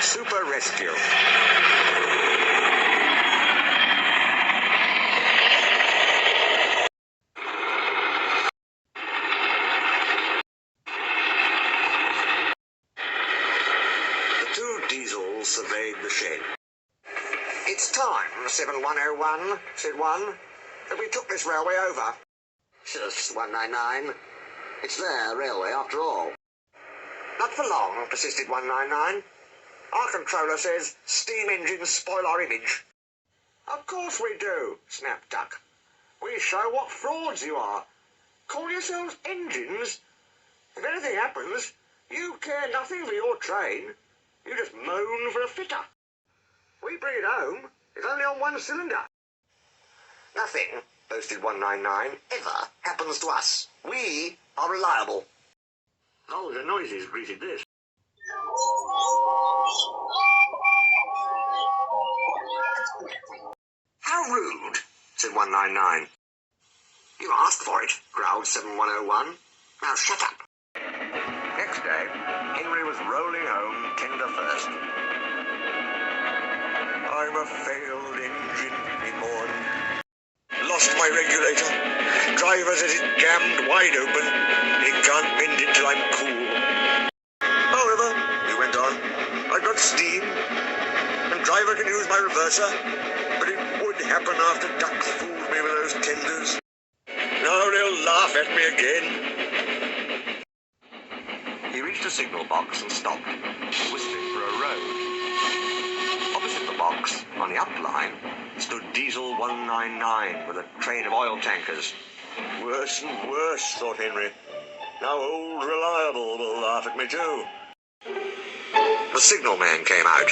super rescue. The two Diesels surveyed the shed. "It's time, 7101, said one, that we took this railway over." "Shush, 199. It's their railway after all." "Not for long," persisted 199. "Our controller says steam engines spoil our image." "Of course we do," snapped Duck. "We show what frauds you are. Call yourselves engines? If anything happens, you care nothing for your train. You just moan for a fitter. We bring it home. It's only on one cylinder." "Nothing," boasted 199, "ever happens to us. We are reliable." Oh, the noises greeted this. "How rude," said 199. "You asked for it," growled 7101. "Now shut up." Next day, Henry was rolling home tender first. "I'm a failed engine," he mourned. "Lost my regulator. Driver says it's jammed wide open. He can't mend it till I'm cool. However," he went on, "I've got steam, and driver can use my reverser, but it would happen after Duck fooled me with those tenders. Now they'll laugh at me again." He reached a signal box and stopped, whistling for a road. Opposite the box, on the up line, stood Diesel 199 with a train of oil tankers. Worse and worse, thought Henry. Now old Reliable will laugh at me too. The signalman came out.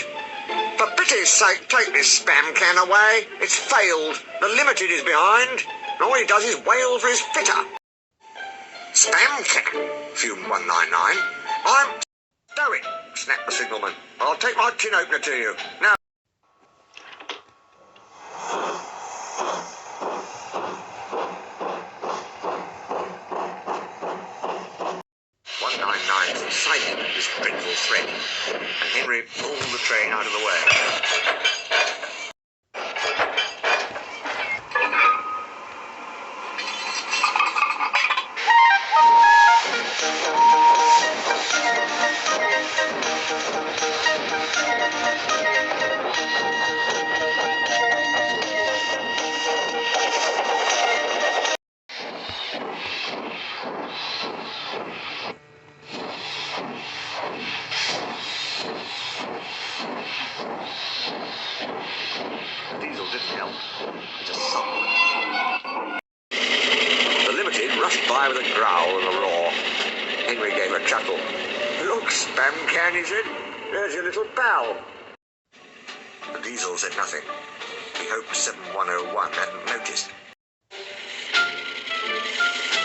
"For pity's sake, take this spam can away. It's failed. The Limited is behind. And all he does is wail for his fitter." "Spam can," fumed 199. "I'm... Stow it," snapped the signalman. "I'll take my tin opener to you. Now..." 199 subsided at this dreadful threat, and Henry pulled the train out of the way. Diesel didn't help. He just sulked. The Limited rushed by with a growl and a roar. Henry gave a chuckle. "Look, spam can," he said. "There's your little pal." The Diesel said nothing. He hoped 7101 hadn't noticed.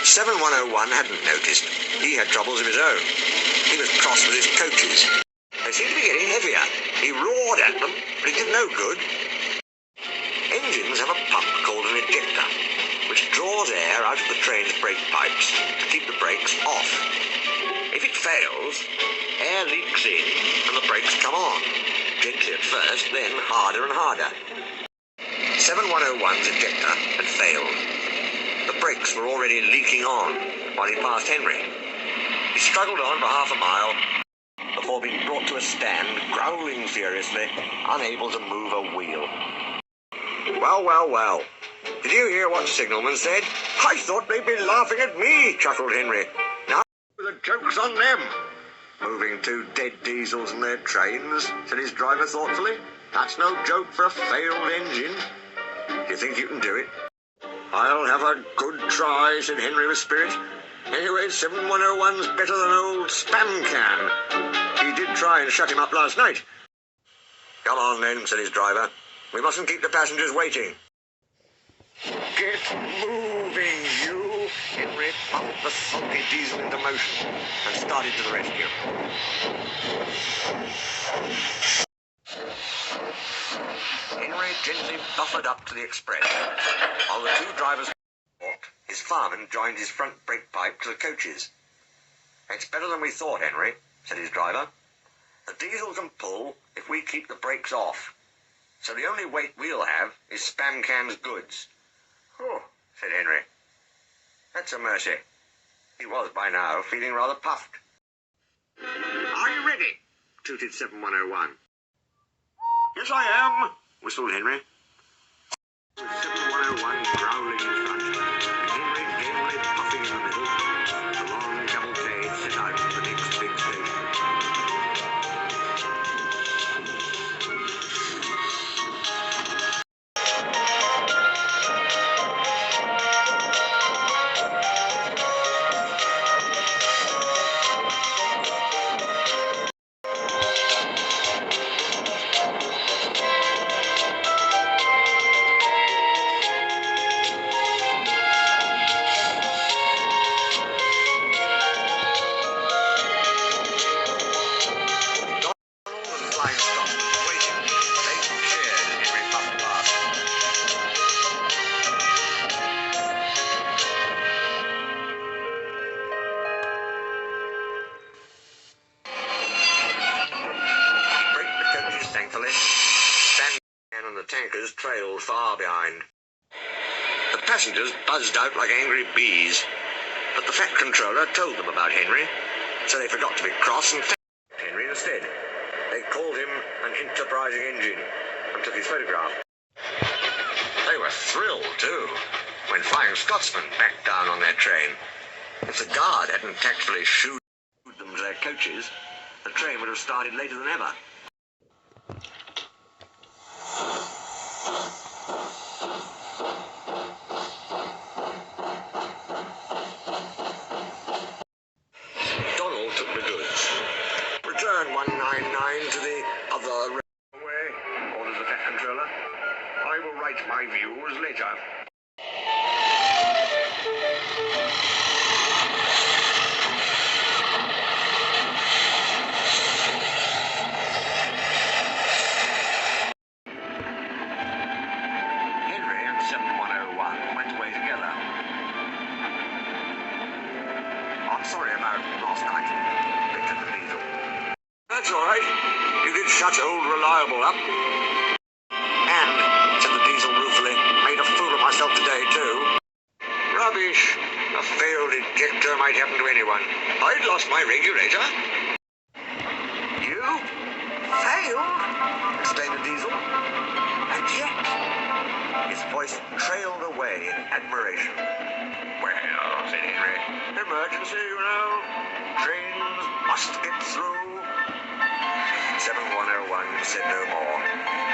7101 hadn't noticed. He had troubles of his own. He was cross with his coaches. They seemed to be getting heavier. He roared at them, but it did no good. Engines have a pump called an ejector, which draws air out of the train's brake pipes to keep the brakes off. If it fails, air leaks in and the brakes come on. Gently at first, then harder and harder. 7101's ejector had failed. The brakes were already leaking on while he passed Henry. He struggled on for half a mile before being brought to a stand, growling furiously, unable to move a wheel. "Well, well, well. Did you hear what Signalman said? I thought they'd be laughing at me," chuckled Henry. "Now the joke's on them." "Moving two dead Diesels and their trains," said his driver thoughtfully. "That's no joke for a failed engine. Do you think you can do it?" "I'll have a good try," said Henry with spirit. "Anyway, 7101's better than old spam can. He did try and shut him up last night." "Come on then," said his driver. "We mustn't keep the passengers waiting." "Get moving, you!" Henry pumped the sulky Diesel into motion and started to the rescue. Henry gently buffered up to the express, while the two drivers walked. His fireman joined his front brake pipe to the coaches. "It's better than we thought, Henry," said his driver. The diesel can pull if we keep the brakes off. So the only weight we'll have is Spam Can's goods. Oh, said Henry. That's a mercy. He was by now feeling rather puffed. Are you ready? Tooted 7101. Yes, I am, whistled Henry. 7101 growling in front. Henry gamely puffing in the middle. The long cavalcade set out for the next big station. Tankers trailed far behind. The passengers buzzed out like angry bees, but the fat controller told them about Henry, so they forgot to be cross and thanked Henry instead. They called him an enterprising engine and took his photograph. They were thrilled, too, when Flying Scotsman backed down on their train. If the guard hadn't tactfully shooed them to their coaches, the train would have started later than ever. Donald took the goods. Return 199 to the other railway, ordered the fat controller. I will write my views later. Henry and 7101 went away together. I'm sorry about last night, bittered the diesel. That's all right. You did shut old Reliable up. And, said the diesel ruefully, made a fool of myself today, too. Rubbish. A failed ejector might happen to anyone. I'd lost my regulator. You? Failed? Exclaimed the diesel. And yet... His voice trailed away in admiration. Well, said Henry, emergency, you know. Trains must get through. 7101 said no more.